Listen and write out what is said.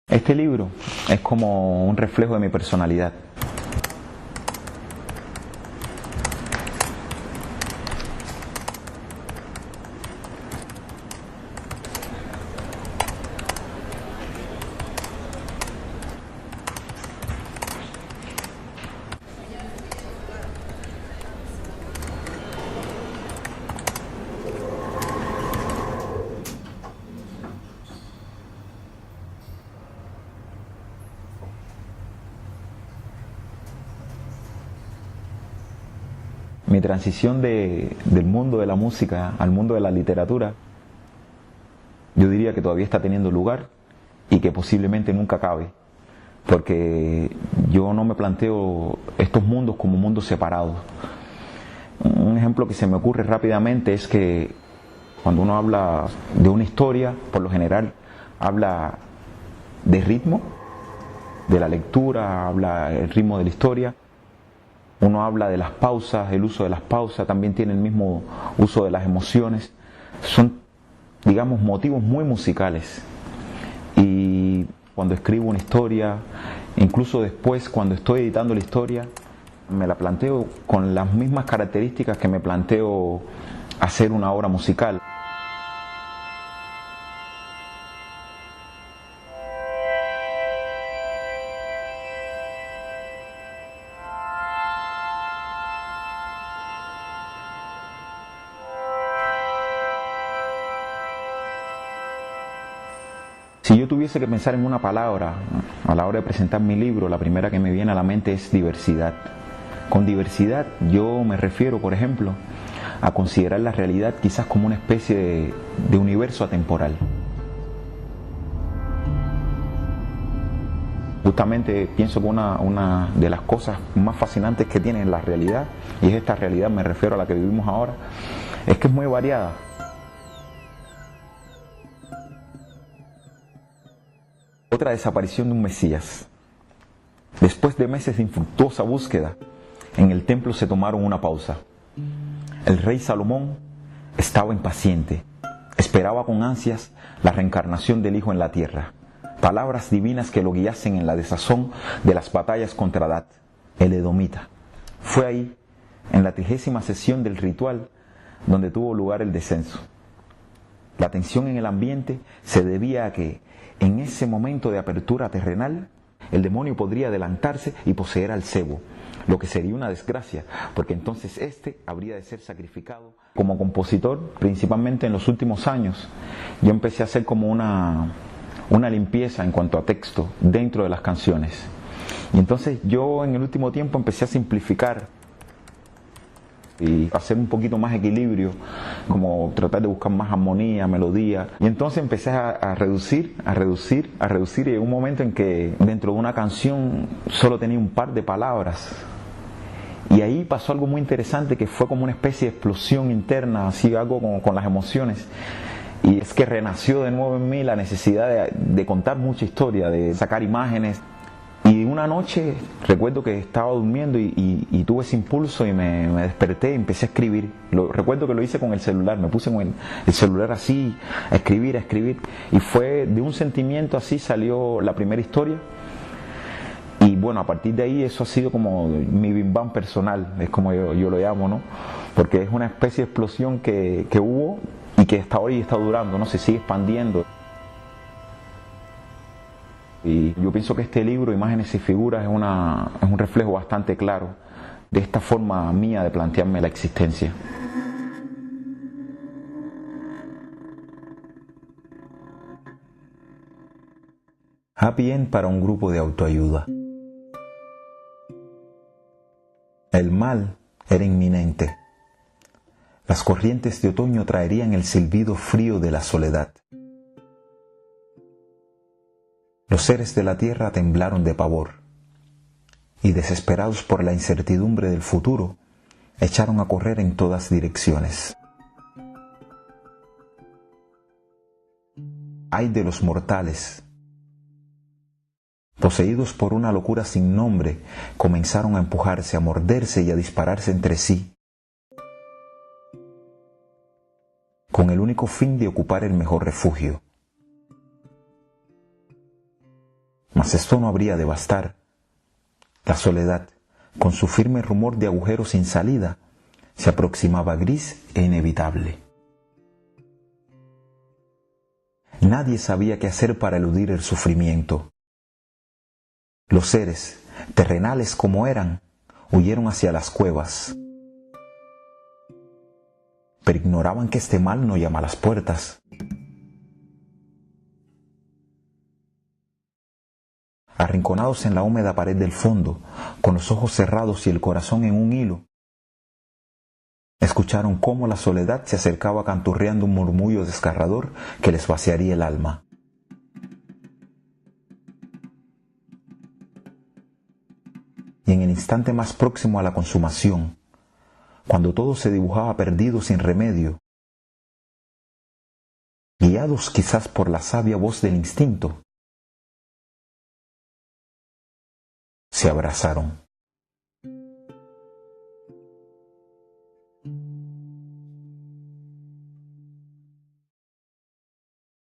Este libro es como un reflejo de mi personalidad. Mi transición del mundo de la música al mundo de la literatura, yo diría que todavía está teniendo lugar y que posiblemente nunca acabe, porque yo no me planteo estos mundos como mundos separados. Un ejemplo que se me ocurre rápidamente es que cuando uno habla de una historia, por lo general habla de ritmo, de la lectura, habla el ritmo de la historia. Uno habla de las pausas, el uso de las pausas, también tiene el mismo uso de las emociones. Son, digamos, motivos muy musicales. Y cuando escribo una historia, incluso después cuando estoy editando la historia, me la planteo con las mismas características que me planteo hacer una obra musical. Si yo tuviese que pensar en una palabra a la hora de presentar mi libro, la primera que me viene a la mente es diversidad. Con diversidad yo me refiero, por ejemplo, a considerar la realidad quizás como una especie de universo atemporal. Justamente pienso que una de las cosas más fascinantes que tiene la realidad, y es esta realidad, me refiero a la que vivimos ahora, es que es muy variada. Otra desaparición de un Mesías. Después de meses de infructuosa búsqueda, en el templo se tomaron una pausa. El rey Salomón estaba impaciente, esperaba con ansias la reencarnación del Hijo en la tierra, palabras divinas que lo guiasen en la desazón de las batallas contra Adad, el edomita. Fue ahí, en la 30ª sesión del ritual, donde tuvo lugar el descenso. La tensión en el ambiente se debía a que, en ese momento de apertura terrenal, el demonio podría adelantarse y poseer al cebo, lo que sería una desgracia, porque entonces éste habría de ser sacrificado. Como compositor, principalmente en los últimos años, yo empecé a hacer como una limpieza en cuanto a texto dentro de las canciones. Y entonces yo en el último tiempo empecé a simplificar y hacer un poquito más equilibrio, como tratar de buscar más armonía, melodía. Y entonces empecé a reducir, y llegó un momento en que dentro de una canción solo tenía un par de palabras. Y ahí pasó algo muy interesante, que fue como una especie de explosión interna, así algo con las emociones. Y es que renació de nuevo en mí la necesidad de contar mucha historia, de sacar imágenes. Y una noche recuerdo que estaba durmiendo y tuve ese impulso y me desperté y empecé a escribir. Recuerdo que lo hice con el celular, me puse con el celular así, a escribir. Y fue de un sentimiento así salió la primera historia. Y bueno, a partir de ahí eso ha sido como mi bim bam personal, es como yo lo llamo, ¿no? Porque es una especie de explosión que hubo y que hasta hoy está durando, ¿no? Se sigue expandiendo. Y yo pienso que este libro, Imágenes y Figuras, es un reflejo bastante claro de esta forma mía de plantearme la existencia. Happy End para un grupo de autoayuda. El mal era inminente. Las corrientes de otoño traerían el silbido frío de la soledad. Los seres de la tierra temblaron de pavor y, desesperados por la incertidumbre del futuro, echaron a correr en todas direcciones. Ay de los mortales. Poseídos por una locura sin nombre, comenzaron a empujarse, a morderse y a dispararse entre sí, con el único fin de ocupar el mejor refugio. Mas esto no habría de bastar. La soledad, con su firme rumor de agujeros sin salida, se aproximaba gris e inevitable. Nadie sabía qué hacer para eludir el sufrimiento. Los seres, terrenales como eran, huyeron hacia las cuevas. Pero ignoraban que este mal no llama a las puertas. Arrinconados en la húmeda pared del fondo, con los ojos cerrados y el corazón en un hilo, escucharon cómo la soledad se acercaba canturreando un murmullo desgarrador que les vaciaría el alma. Y en el instante más próximo a la consumación, cuando todo se dibujaba perdido sin remedio, guiados quizás por la sabia voz del instinto, se abrazaron.